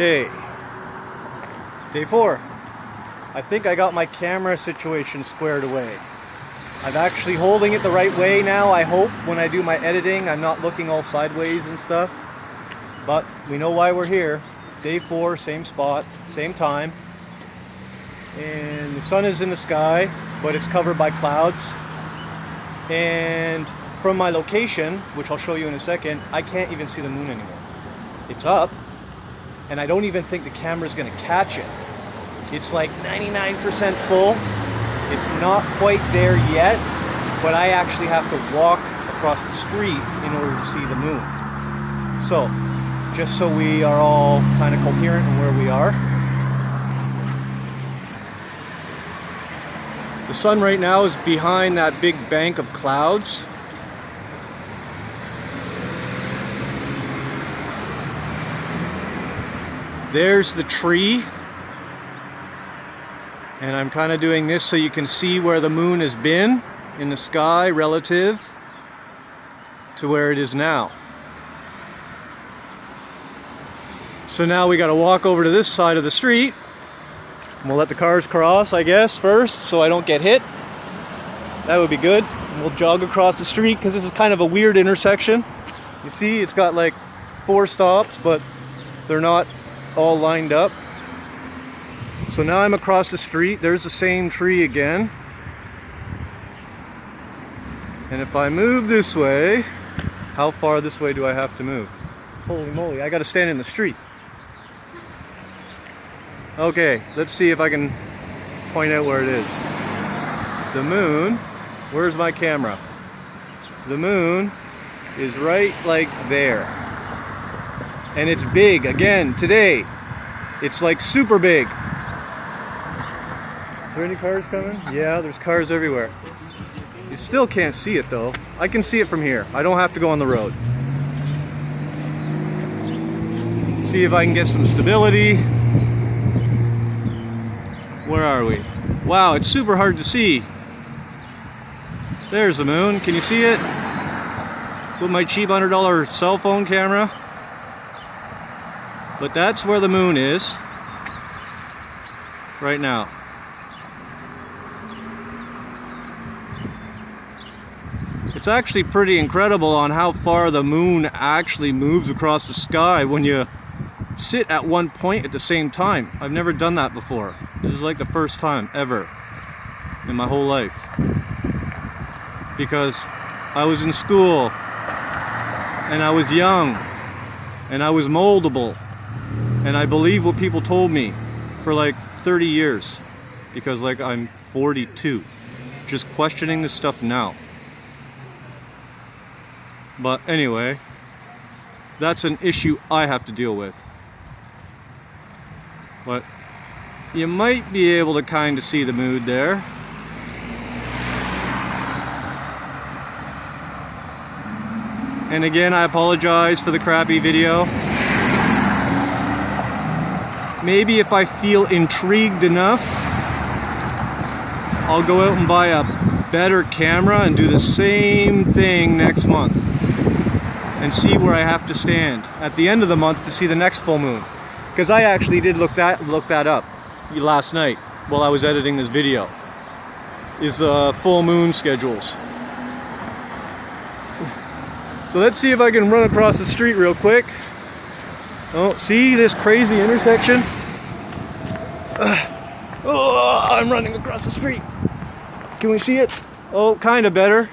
Okay, day 4. I think I got my camera situation squared away. I'm actually holding it the right way now, I hope. When I do my editing, I'm not looking all sideways and stuff. But we know why we're here. Day 4, same spot, same time. And the sun is in the sky, but it's covered by clouds. And from my location, which I'll show you in a second, I can't even see the moon anymore. It's up, and I don't even think the camera's gonna catch it. It's like 99% full. It's not quite there yet, but I actually have to walk across the street in order to see the moon. So, just so we are all kind of coherent in where we are. The sun right now is behind that big bank of clouds. There's the tree. And I'm kind of doing this so you can see where the moon has been in the sky relative to where it is now. So now we got to walk over to this side of the street. We'll let the cars cross, I guess, first, so I don't get hit. That would be good. And we'll jog across the street because this is kind of a weird intersection. You see, it's got like 4 stops, but they're not all lined up. So now I'm across the street. There's the same tree again. And if I move this way, how far this way do I have to move? Holy moly, I gotta stand in the street. Okay, let's see if I can point out where it is. The moon, where's my camera? The moon is right like there. And it's big, again, today. It's like super big. Are there any cars coming? Yeah, there's cars everywhere. You still can't see it though. I can see it from here. I don't have to go on the road. See if I can get some stability. Where are we? Wow, it's super hard to see. There's the moon. Can you see it? With my cheap $100 cell phone camera. But that's where the moon is right now. It's actually pretty incredible on how far the moon actually moves across the sky when you sit at one point at the same time. I've never done that before. This is like the first time ever in my whole life. Because I was in school and I was young and I was moldable and I believed what people told me for like 30 years because like I'm 42, just questioning this stuff now. But anyway, that's an issue I have to deal with. But you might be able to kind of see the mood there. And again, I apologize for the crappy video. Maybe if I feel intrigued enough, I'll go out and buy a better camera and do the same thing next month. And see where I have to stand at the end of the month to see the next full moon. Because I actually did look that up last night while I was editing this video. Is the full moon schedules. So let's see if I can run across the street real quick. Oh, see this crazy intersection? Oh, I'm running across the street. Can we see it? Oh, kind of better.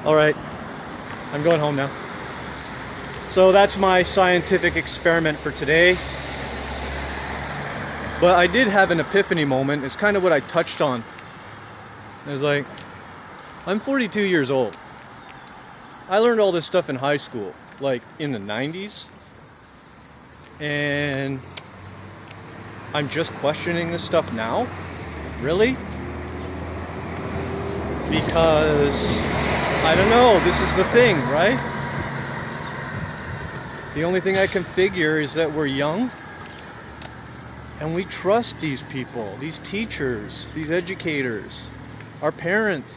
All right, I'm going home now. So that's my scientific experiment for today. But I did have an epiphany moment. It's kind of what I touched on. It was like, I'm 42 years old. I learned all this stuff in high school, like in the 90s. And I'm just questioning this stuff now? Really? Because I don't know, this is the thing, right? The only thing I can figure is that we're young And we trust these people, these teachers, these educators, our parents.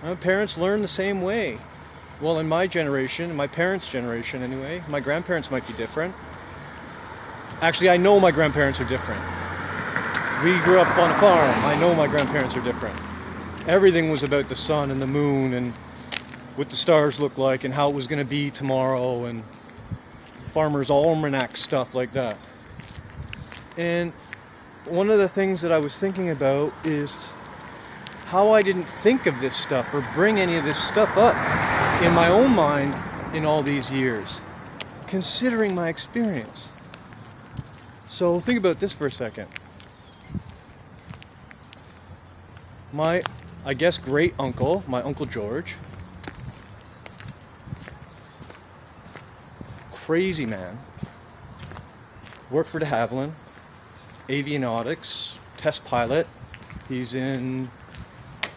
My parents learn the same way. Well, in my generation, in my parents' generation anyway, my grandparents might be different. Actually, I know my grandparents are different. We grew up on a farm. I know my grandparents are different. Everything was about the sun and the moon and what the stars looked like and how it was going to be tomorrow and farmer's almanac stuff like that. And one of the things that I was thinking about is how I didn't think of this stuff or bring any of this stuff up in my own mind in all these years, considering my experience. So think about this for a second. My, I guess, great uncle, my Uncle George, crazy man, worked for de Havilland, avionics, test pilot. He's in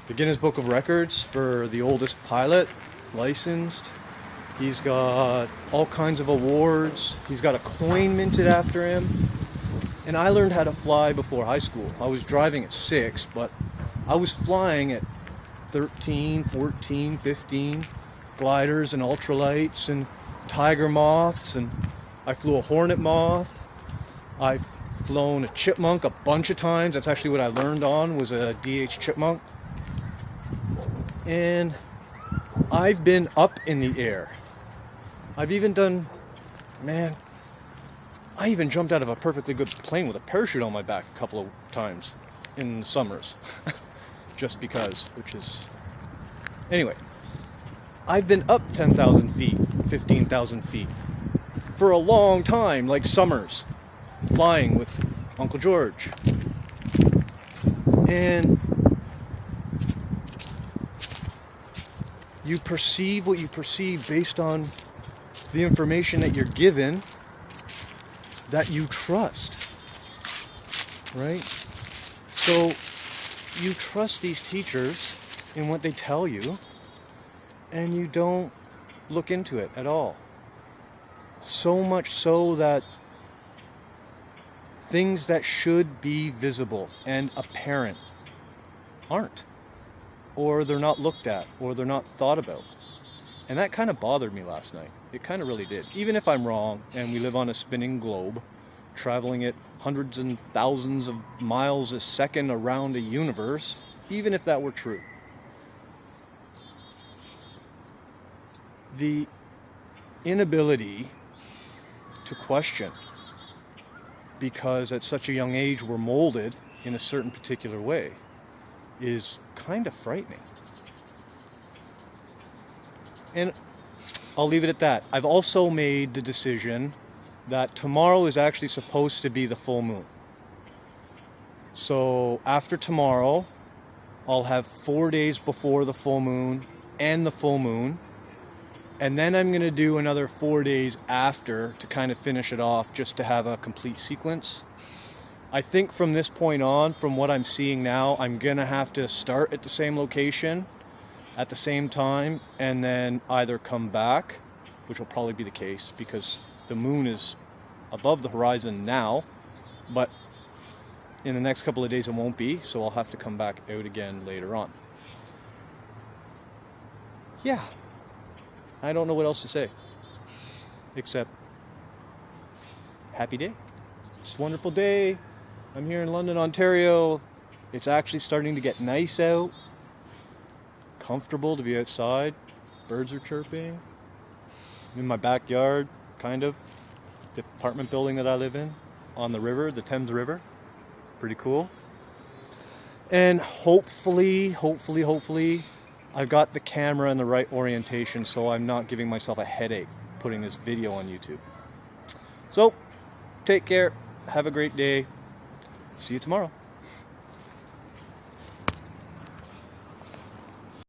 the Guinness Book of Records for the oldest pilot, licensed. He's got all kinds of awards. He's got a coin minted after him. And I learned how to fly before high school. I was driving at 6, but I was flying at 13, 14, 15, gliders and ultralights and tiger moths, and I flew a hornet moth. I've flown a chipmunk a bunch of times. That's actually what I learned on, was a DH chipmunk. And I've been up in the air. I've even done, man, I even jumped out of a perfectly good plane with a parachute on my back a couple of times in the summers. Just because, which is... Anyway, I've been up 10,000 feet, 15,000 feet for a long time, like summers, flying with Uncle George. And you perceive what you perceive based on the information that you're given that you trust, right? So you trust these teachers in what they tell you, and you don't look into it at all. So much so that things that should be visible and apparent aren't, or they're not looked at, or they're not thought about. And that kind of bothered me last night. It kind of really did. Even if I'm wrong, and we live on a spinning globe, traveling at hundreds and thousands of miles a second around a universe, even if that were true, the inability to question, because at such a young age we're molded in a certain particular way, is kind of frightening. And I'll leave it at that. I've also made the decision that tomorrow is actually supposed to be the full moon. So after tomorrow, I'll have 4 days before the full moon and the full moon. And then I'm going to do another 4 days after to kind of finish it off, just to have a complete sequence. I think from this point on, from what I'm seeing now, I'm going to have to start at the same location at the same time, and then either come back, which will probably be the case because the moon is above the horizon now, but in the next couple of days it won't be, so I'll have to come back out again later on. Yeah, I don't know what else to say, except happy day. It's a wonderful day. I'm here in London, Ontario. It's actually starting to get nice out. Comfortable to be outside. Birds are chirping. I'm in my backyard, kind of. The apartment building that I live in, on the river, the Thames River. Pretty cool. And hopefully, I've got the camera in the right orientation, so I'm not giving myself a headache putting this video on YouTube. So, take care. Have a great day. See you tomorrow.